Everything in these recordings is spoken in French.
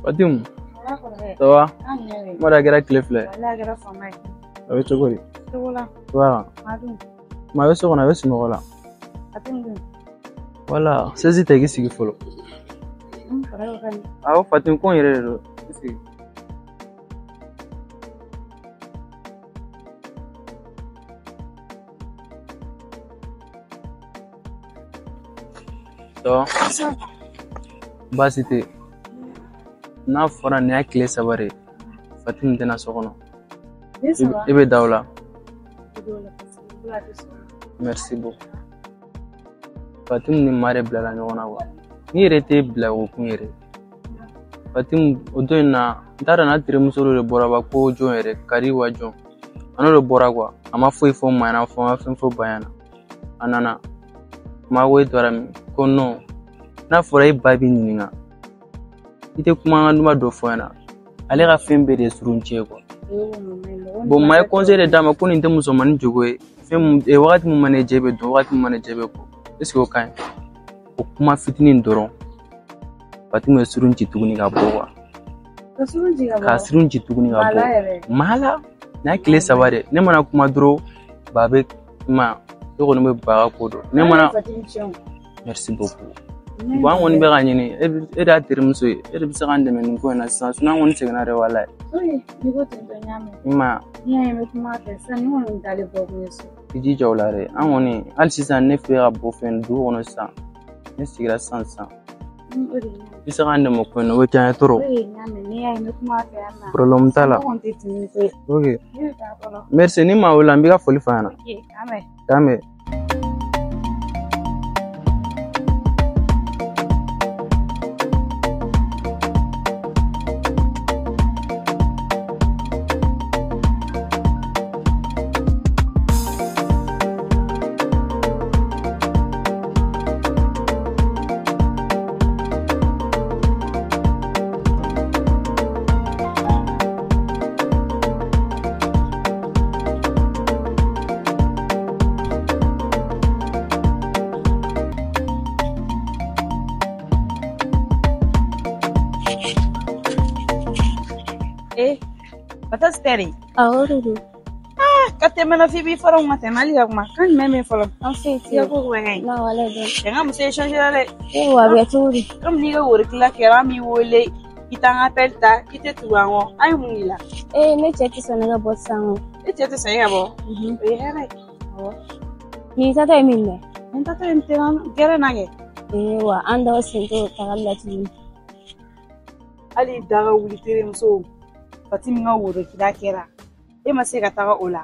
Fatim, ça va? Moi, la guerre clé fleur. Avec Chokori. Voilà. Ma veut on avait ce mot-là. Voilà, c'est tes qui s'y follow. Ah, Fatim, quand il est là? Ça va? Bah, c'était. N'a fɔra nin y'a tile saba de Fatim tɛna so kɔnɔ i bɛ da o la merci beaucoup Fatim ni maa de bilala ɲɔgɔn na quoi ni yɛrɛ tɛ bila o kun yɛrɛ Fatim o don in na n t'a dɔn n'a terimuso dɔ de bɔra ba ko jɔn yɛrɛ kari wa jɔn a n'o de bɔra quoi a ma foyi fɔ maa ɲɛna fɔ n ka fɛn fɔ ba ɲɛna a nana maa ko e tora min ko non n'a fɔra e ba b'i ɲininka I te kuma numa do fo yana ale ka fɛn bɛɛ de surun cɛ quoi bon ma conseil de dama ko nin tɛ musomani jogo ye fɛn wagati mun mana jɛ bɛ dɔn wagati mun mana jɛ bɛ ko est ce que o kaɲi o kuma fitinin dɔrɔn Fatim bɛ surun ci tuguni ka bɔ quoi ka surun ci tuguni ka bɔ mala n'a tile saba de ne mana kuma dɔrɔn ba bɛ ma e kɔni bɛ baga ko dɔn ne mana merci beaucoup bon an kɔni bɛ ka ɲini e de y'a terimuso ye e de bɛ se k'an dɛmɛ nin ko in na sisan sinon an kɔni seginna de walayi i jija o la dɛ an kɔni hali sisan ne fɛ ka bɔ fɛn dugu kɔnɔ sisan ne sigira sisan i bɛ se k'an dɛmɛ ko in na o bɛ diya n ye trop problème t'a la ok merci ni maa wele n b'i ka foli f'a ɲɛna k'an mɛn Bata steri. Ahoruru. Kate mana fi bi fara uma te mali yakuma. Kan meme folo. Afeti. Ya ko wengai. Na wala do. Nga mu se changer ale. Wa be turi. Kam ni ga wori kila kera mi wole. Itanga pelta, ite tuwango. Ay munila. Ne cheki sana ga botsango. E chete sa ya bo. E hele. Ni tata minne. Enta te enteran gere nage. Wa anda sinto tagallati. Ali daga wuli tere muso. Fatim nga woro kila kera. E ma se ka taga ola.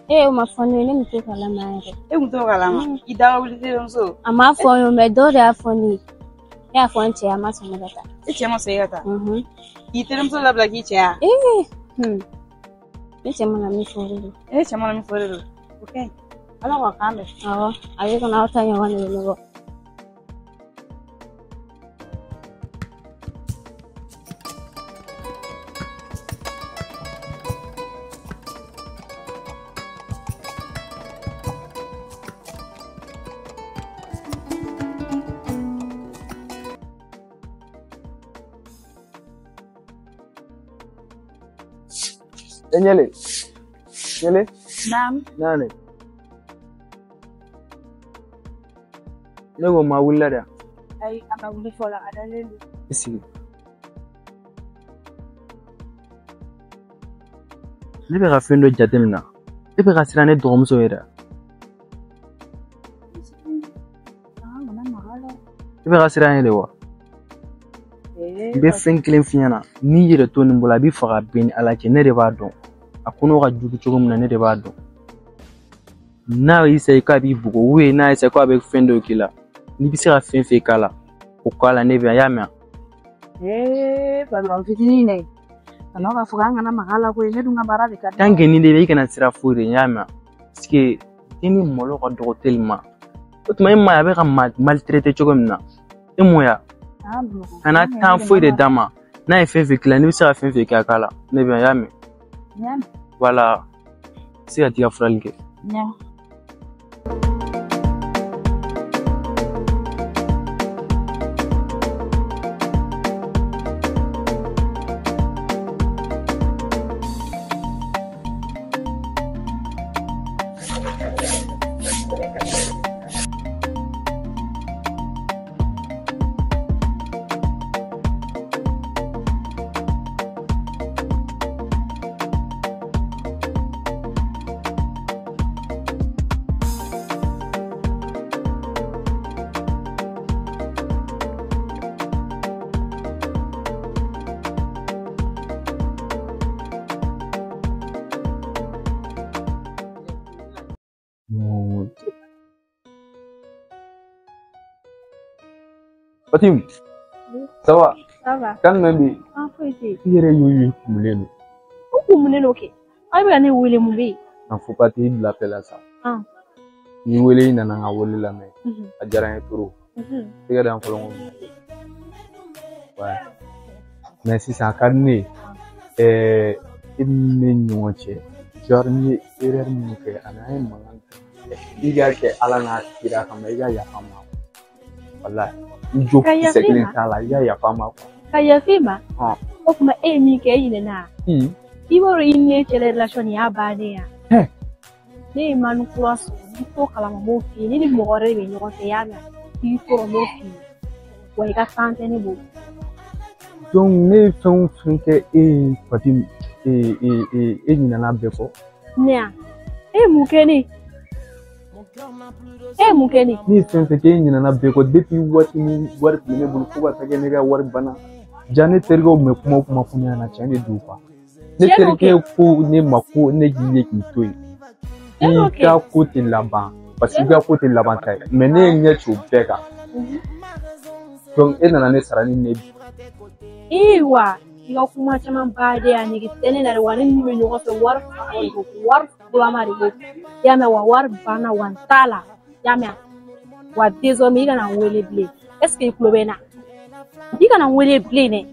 Ma foni ne muto kala maare. Muto kala ma. I daga wuli tere muso. Ama foni me do da foni. Ya foni che ama so mata. E che ma se yata. I tere muso la blaki che ya. Ne che mana mi fori. Che mana mi fori. Okay. Ala wa kambe. Awo, ayi kana otanya wani lego. Nyele. Naam. Nane. Nego ma wula da. Ai aka wuli fola adalelu. Isi. Ne bɛ ka fɛn dɔ jateminɛ e bɛ ka siran ne dɔgɔmuso ye dɛ e bɛ ka siran ye de wa n bɛ fɛn kelen f'i ɲɛna n'i yɛrɛ to nin bolo a b'i faga bɛn ni ala cɛ ne de b'a dɔn a ko n'o ka jugu cogo min na ne de b'a dɔn n'a y'i sa k'a b'i bugo ou bien n'a y'i sa k'a bɛ fɛn dɔ k'i la n'i bɛ se ka fɛn fɛn k'a la o k'a la ne bɛ a y'a mɛn patron fitinin ne kana ka fuga ngana magala ko ne dunga bara de ka tant que ni de bɛ kana sira foyi de y'a mɛn parce que ni malo ka dɔgɔ tellement o tuma e ma a bɛ ka maltraiter cogo min na e moya kana temps foyi de d'a ma n'a ye fɛn fɛn k'i la n'i bɛ se ka fɛn fɛn k'a la ne bɛ a y'a mɛn voilà se ka t'i ka furali kɛ Fatim, ça va? Ça va. Quand même, Ah, faut il y a eu une ok. Ah, mais on est où il faut pas te l'appeler là ça. Ah. Ni wele ina na wole la me. A jara trop. C'est que dans folon. Ouais. Mais si ça carné ne ñoche. Genre ni erreur ni ke ana ay mangan. Diga ke ala na kira kama ya fama. Wallahi. Ijo seklen kala ya fama ko. Kaya fima? Ah. O kuma mi ke ine na. Ibo ine chele relation ya bade ya. Ne manu cross ko kala mo fi ni mo gore be no te ya na. Ki ko mo fi. Wa ka sante ni bo. Donc ne fɛn fɛn kɛ Fatim ɲinana bɛɛ kɔ ne a mun kɛ ne ne ye fɛn fɛn kɛ ɲinana bɛɛ kɔ depuis waati min wari tun bɛ ne bolo fo ka taa kɛ ne ka wari banna ja ne terikɛw mɛ kuma o kuma fɔ ne ɲɛna tiɲɛ de don quoi ne terikɛ ko ne ma ko ne k'i ye k'i to yen i ka ko tɛ laban parce que i ka ko tɛ laban ta ye mais ne ye ɲɛ ci o bɛɛ kan donc e nana ne sara ni ne bi Iwa, ikaw kuma caman bade ya ni kitene na wani ni me nyoko fe war bulama ri ya me war bana wantala ya me wa dezo mi kana wele ble est-ce que ikulo bena di kana wele ble ne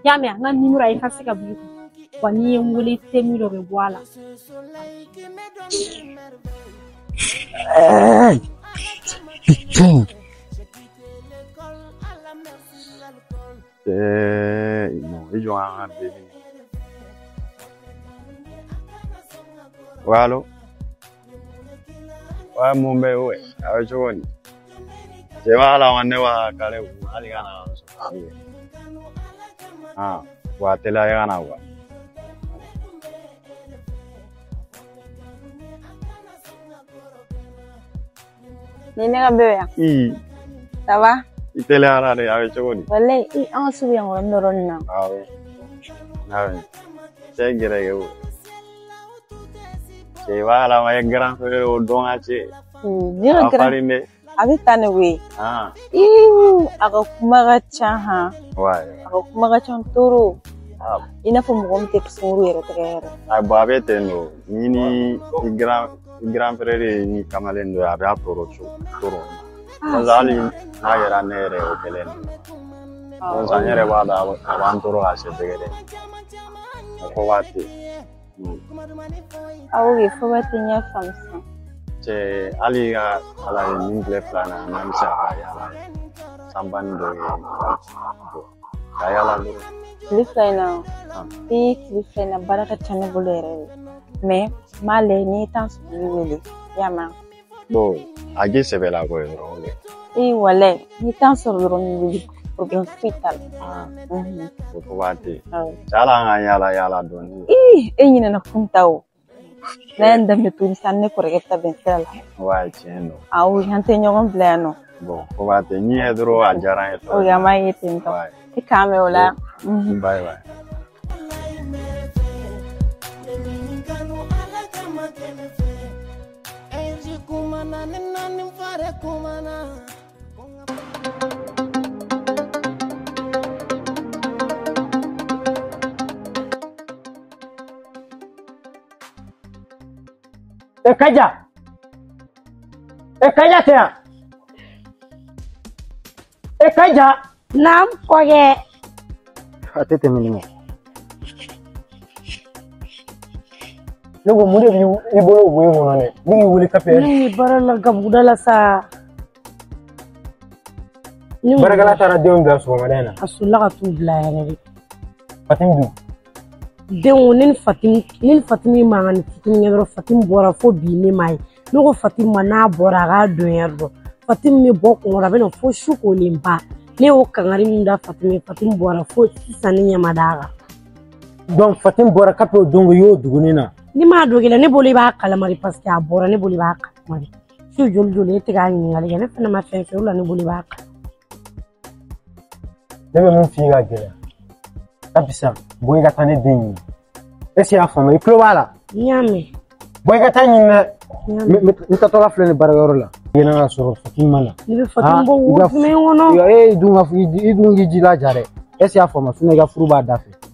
ya me nga numero ay fasika bu wa ni wele temi do be wala non, ils ont un bébé. Ouais, allô? Ouais, mon bébé, ouais. Avec toi, je vais là, on est à Calais, allez, ah, ouais, t'es là, y'en a, ouais. Nene bébé. Ça va? Il est là, avec toi. Wallahi, on se souvient, on me rend. Ah oui. Ah oui. C'est grave. C'est voilà, ma grand frère au don à chez. Dire grand. Avec ta newe. Ah. Aga kumaga chaha. Ouais. Aga kumaga chan toro. Ah. Ina fo mo mte kusuru yere tere. Ah, babe teno. Ni grand frère ni kamalendo ya ba toro toro. Zali na yera nere o kelen. Zanyere wada awantoro ase tegere. Ko wati. Awu fo wati nya famsa. Je ali ga ala ni ngle plana na misa ya. Sambando ya la lu. Lifena. Lifena baraka tane bolere. Mais male ni tan su wele. Yama. Bo, agi se ve la go ro. Wale, ni tan soro ro ni problem vital. Ko wati. Sala nga yala doni. Enyina na kuntao. Nenda me tu sanne ko regeta ben sala. Wa cheno. Awu hante nyogon blano. Bo, ko wati ni edro ajara eto. O ya mai tinto. Ti kame ola. Bye bye. Kaja Kaja Nam koge atete minimo Logo muri bi ibolo wo ngono ne ngi wuli kape ni barala gabudala sa baragala tara deum da so madena asulla ka tu bla yare Fatim du deum nin Fatimi mangani Fatim ngero Fatim bora fo bi ne mai logo Fatim mana bora ga do yerdo Fatim mi boko ngora beno fo shuko limba ne o kangari minda Fatim bora fo sani nyamadaga donc Fatim bora kape dongo yo dugunina ni ma dogela ne boli ba kala mari parce que a bora ne boli ba mari su jol e tiga ni ngali ne fana ma fen la ne boli ba ne be mun fi ga gela abisa boy ga tane den esi afama iklo wala nyame boy ga tane mi ka to ga flene baragoro la Gena na sɔrɔ Fatima na. Ne bɛ Fatima bɔ wo fɛnɛ kɔnɔ. Dun ka i dun k'i jilaja dɛ. Est-ce que y'a faamu i ka furu b'a da fɛ.